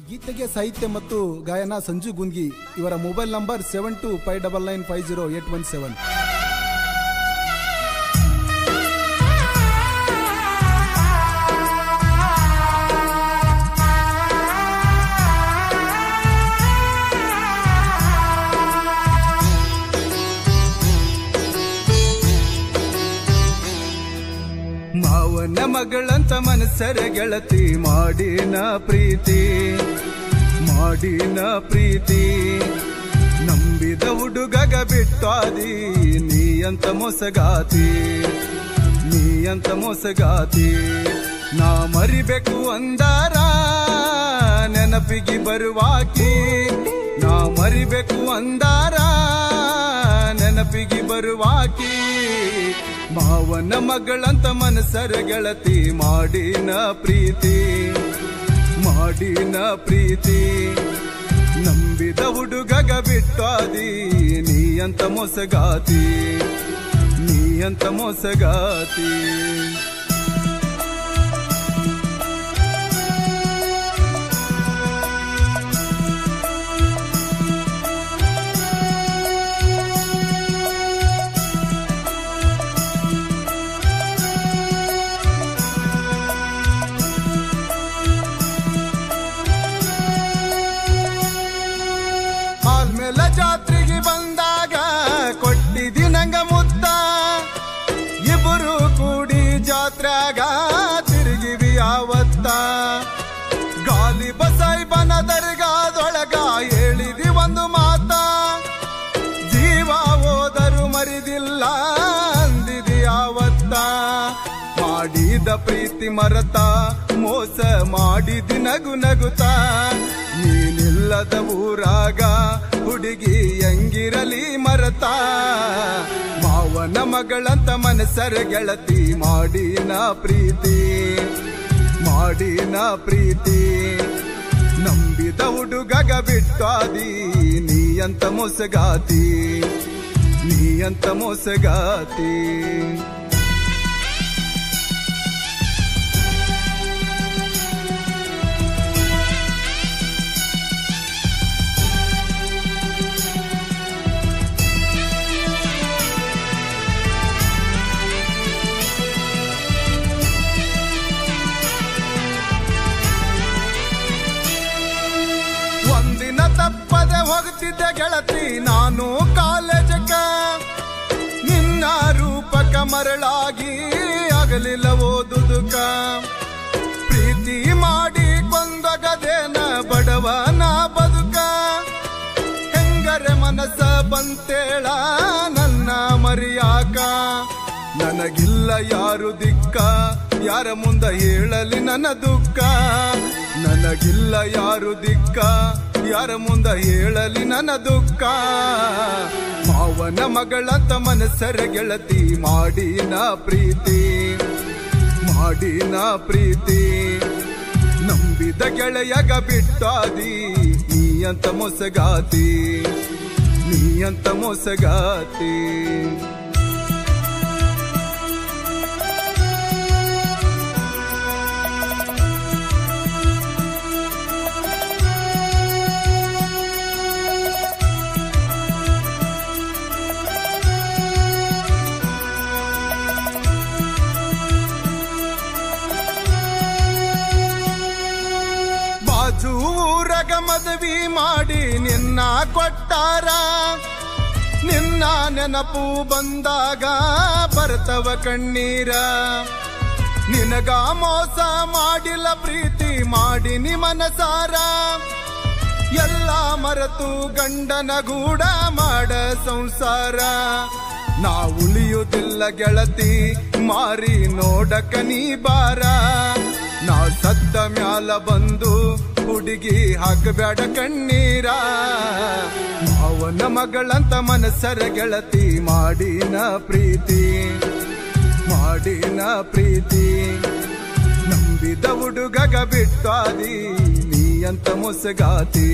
ಗೀತೆಗೆ ಸಾಹಿತ್ಯ ಮತ್ತು ಗಾಯನ ಸಂಜು ಗುಂದ್ಗಿ. ಇವರ ಮೊಬೈಲ್ ನಂಬರ್ 7259950817. ಮಾವನ ಮಗಳಂತ ಮನಸ್ಸರ ಗೆಳತಿ ಮಾಡಿನ ಪ್ರೀತಿ ನಂಬಿದ ಹುಡುಗಗ ಬಿಟ್ಟಾದಿ ನೀ ಅಂತ ಮೊಸಗಾತಿ ನಾ ಮರಿಬೇಕು ಅಂದಾರ ನೆನಪಿಗೆ ಬರುವಾಕಿ ನಾ ಮರಿಬೇಕು ಅಂದಾರ ನೆನಪಿಗೆ ಬರುವಾಕಿ ಮಾವನ ಮಗಳಂತ ಮನಸ್ಸರ ಗೆಳತಿ ಮಾಡಿನ ಪ್ರೀತಿ ನಂಬಿದ ಹುಡುಗಗ ಬಿಟ್ಟಾದಿ ನೀ ಅಂತ ಮೊಸಗಾತಿ ಜಾತ್ರೆಗೆ ಬಂದಾಗ ಕೊಟ್ಟಿದಿ ನಂಗ ಮುತ್ತ ಇಬ್ಬರು ಕೂಡಿ ಜಾತ್ರೆಗ ತಿರುಗಿವಿ ಆವತ್ತ ಗಾಲಿ ಬಸೈಬನ ದರ್ಗಾದೊಳಗ ಹೇಳಿದಿ ಒಂದು ಮಾತ ಜೀವ ಹೋದರು ಮರಿದಿಲ್ಲ ಅಂದಿದಿ ಆವತ್ತ ಮಾಡಿದ ಪ್ರೀತಿ ಮರತ ಮೋಸ ಮಾಡಿದಿ ನಗುತ್ತಾ ನೀನಿಲ್ಲದ ಊರಾಗ ಹುಡುಗಿ ಹೆಂಗಿರಲಿ ಮರತ ಮಾವನ ಮಗಳಂತ ಮನಸ್ಸರ ಗೆಳತಿ ಮಾಡಿನ ಪ್ರೀತಿ ನಂಬಿದ ಹುಡುಗಗ ಬಿಟ್ಟಾದಿ ನೀ ಅಂತ ಮೊಸಗಾತಿ ತಪ್ಪದೆ ಹೋಗ್ತಿದ್ದೆ ಗೆಳತಿ ನಾನು ಕಾಲೇಜಕ ನಿನ್ನ ರೂಪಕ ಮರಳಾಗಿ ಆಗಲಿಲ್ಲ ಓದುದುಕ ಪ್ರೀತಿ ಮಾಡಿ ಕೊಂದಗದೇನ ಬಡವನ ಬದುಕ ಹೆಂಗರೆ ಮನಸ್ಸ ಬಂತೇಳ ನನ್ನ ಮರಿಯಾಕ ನನಗಿಲ್ಲ ಯಾರು ದಿಕ್ಕ ಯಾರ ಮುಂದ ಹೇಳಲಿ ನನ್ನ ದುಃಖ ನನಗಿಲ್ಲ ಯಾರು ದಿಕ್ಕ ಯಾರ ಮುಂದ ಹೇಳಲಿ ನನ್ನ ದುಃಖ ಮಾವನ ಮಗಳಂತ ಮನಸ್ಸರ ಗೆಳತಿ ಮಾಡಿನ ಪ್ರೀತಿ ನಂಬಿದ ಗೆಳೆಯಗ ಬಿಟ್ಟಾದಿ ನೀ ಅಂತ ಮೊಸಗಾತಿ ಊರಗ ಮದುವೆ ಮಾಡಿ ನಿನ್ನ ಕೊಟ್ಟಾರ ನಿನ್ನ ನೆನಪು ಬಂದಾಗ ಬರ್ತವ ಕಣ್ಣೀರ ನಿನಗ ಮೋಸ ಮಾಡಿಲ್ಲ ಪ್ರೀತಿ ಮಾಡಿ ನಿ ಮನಸಾರ ಎಲ್ಲ ಮರೆತು ಗಂಡನ ಗೂಡ ಮಾಡ ಸಂಸಾರ ನಾ ಉಳಿಯುವುದಿಲ್ಲ ಗೆಳತಿ ಮಾರಿ ನೋಡಕ ನೀ ಬಾರ ನಾ ಸತ್ತ ಮ್ಯಾಲ ಬಂದು ಹುಡುಗಿ ಹಾಕಬೇಡ ಕಣ್ಣೀರ ಮಾವನ ಮಗಳಂತ ಮನಸ್ಸರ ಗೆಳತಿ ಮಾಡಿನ ಪ್ರೀತಿ ನಂಬಿದ ಹುಡುಗಗ ಬಿಟ್ಟಾದಿ ನೀ ಅಂತ ಮೊಸಗಾತಿ